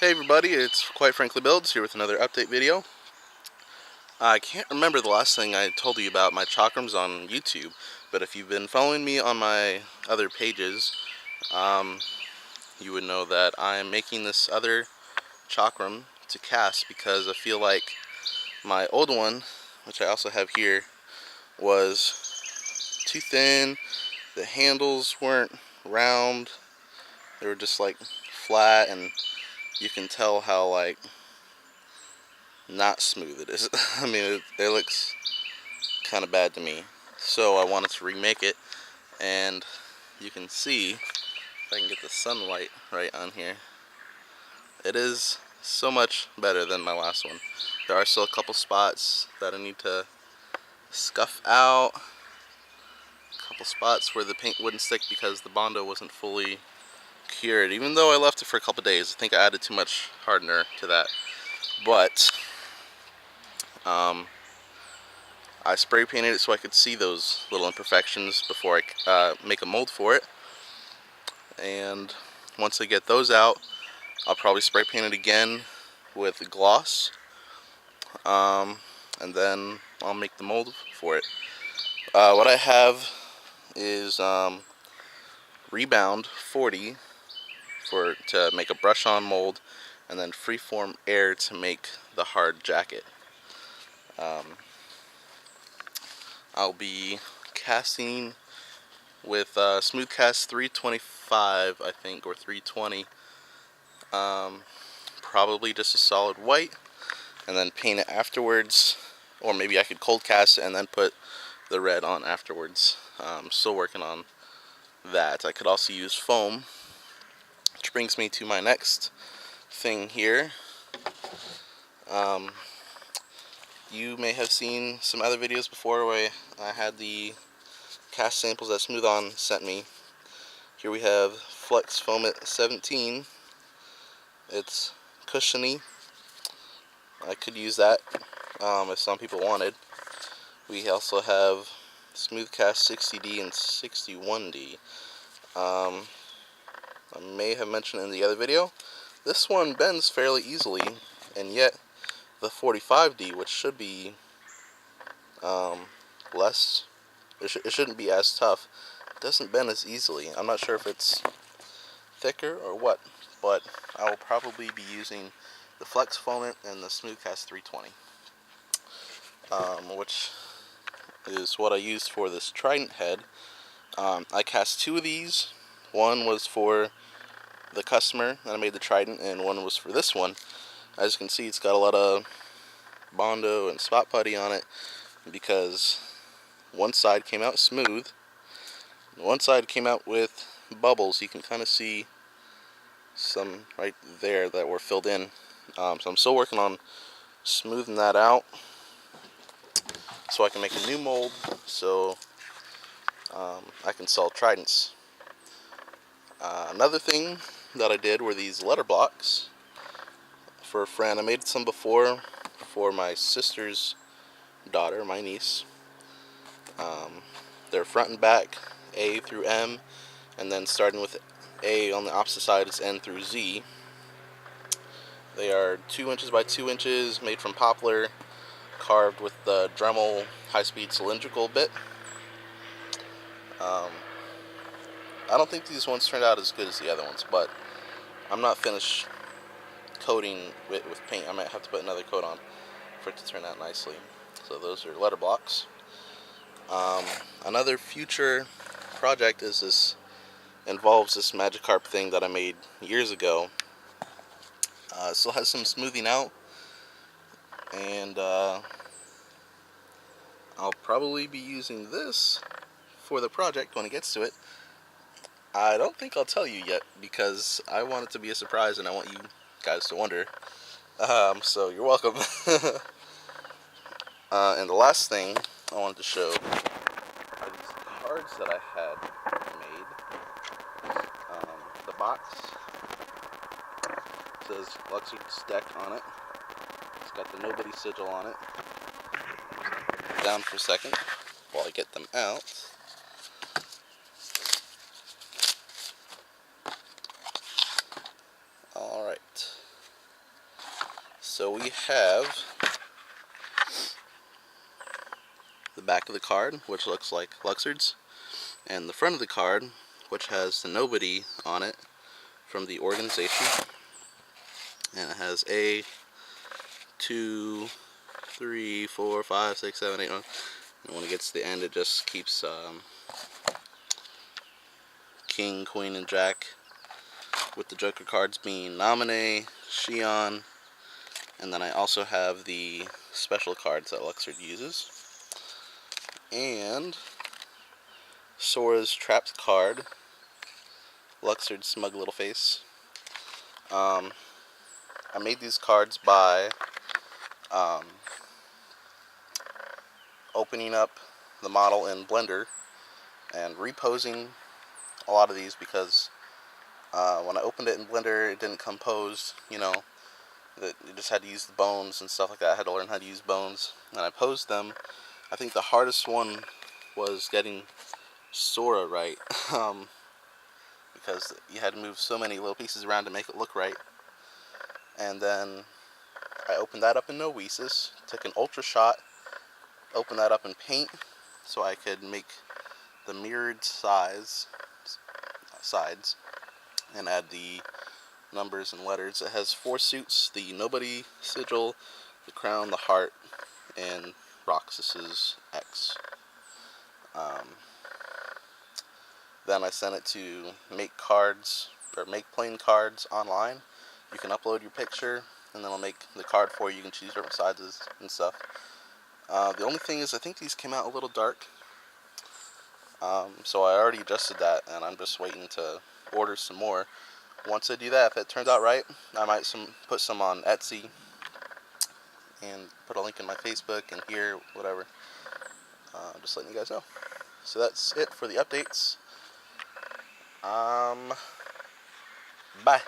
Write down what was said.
Hey everybody, it's Quite Frankly Builds here with another update video. I can't remember the last thing I told you about my chakrams on YouTube, but if you've been following me on my other pages, you would know that I'm making this other chakram to cast because I feel like my old one, which I also have here, was too thin. The handles weren't round, they were just like flat, and you can tell how like not smooth it is. I mean, it looks kind of bad to me. So I wanted to remake it, and you can see, if I can get the sunlight right on here, it is so much better than my last one. There are still a couple spots that I need to scuff out, a couple spots where the paint wouldn't stick because the Bondo wasn't fully cured, even though I left it for a couple days. I think I added too much hardener to that, but I spray painted it so I could see those little imperfections before I make a mold for it. And once I get those out, I'll probably spray paint it again with gloss, and then I'll make the mold for it. What I have is Rebound 40 to make a brush-on mold, and then Freeform Air to make the hard jacket. I'll be casting with Smooth Cast 325, I think, or 320. Probably just a solid white, and then paint it afterwards. Or maybe I could cold cast it and then put the red on afterwards. Still working on that. I could also use foam, which brings me to my next thing here. You may have seen some other videos before where I had the cast samples that Smooth On sent me. Here we have Flex Foam at 17. It's cushiony. I could use that if some people wanted. We also have Smooth Cast 60D and 61D. I may have mentioned in the other video, this one bends fairly easily, and yet the 45D, which should be less, it shouldn't be as tough, doesn't bend as easily. I'm not sure if it's thicker or what, but I will probably be using the Flex Foamant and the Smooth Cast 320, which is what I used for this Trident head. I cast two of these. One was for the customer that I made the Trident, and one was for this one. As you can see, it's got a lot of Bondo and spot putty on it because one side came out smooth, one side came out with bubbles. You can kind of see some right there that were filled in. So I'm still working on smoothing that out so I can make a new mold so I can sell Tridents. Another thing that I did were these letter blocks for a friend. I made some before for my sister's daughter, my niece. They're front and back, A through M, and then starting with A on the opposite side is N through Z. They are 2 inches by 2 inches, made from poplar, carved with the Dremel high-speed cylindrical bit. I don't think these ones turned out as good as the other ones, but I'm not finished coating with paint. I might have to put another coat on for it to turn out nicely. So those are letter blocks. Another future project involves this magikarp thing that I made years ago. Still has some smoothing out, and I'll probably be using this for the project when it gets to it. I don't think I'll tell you yet because I want it to be a surprise and I want you guys to wonder. So you're welcome. And the last thing I wanted to show are these cards that I had made. The box says Luxord-based on it. It's got the nobody sigil on it. Down for a second while I get them out. Alright. So we have the back of the card, which looks like Luxord's, and the front of the card, which has the nobody on it from the organization. And it has A, 2, 3, 4, 5, 6, 7, 8, 9. And when it gets to the end, it just keeps King, Queen, and Jack, with the Joker cards being Nominee, Shion, and then I also have the special cards that Luxord uses. And Sora's Trapped card, Luxord's Smug Little Face. I made these cards by opening up the model in Blender and reposing a lot of these, because when I opened it in Blender, it didn't come posed, you know, that you just had to use the bones and stuff like that. I had to learn how to use bones, and I posed them. I think the hardest one was getting Sora right, because you had to move so many little pieces around to make it look right. And then I opened that up in Noesis, took an ultra shot, opened that up in Paint so I could make the mirrored sides, and add the numbers and letters. It has 4 suits: the Nobody sigil, the crown, the heart, and Roxas's X. Then I sent it to make cards, or make plain cards online. You can upload your picture, and then I'll make the card for you. You can choose different sizes and stuff. The only thing is, I think these came out a little dark. So I already adjusted that, and I'm just waiting to order some more. Once I do that, if it turns out right, I might put some on Etsy and put a link in my Facebook and here, whatever. Just letting you guys know. So that's it for the updates. Bye.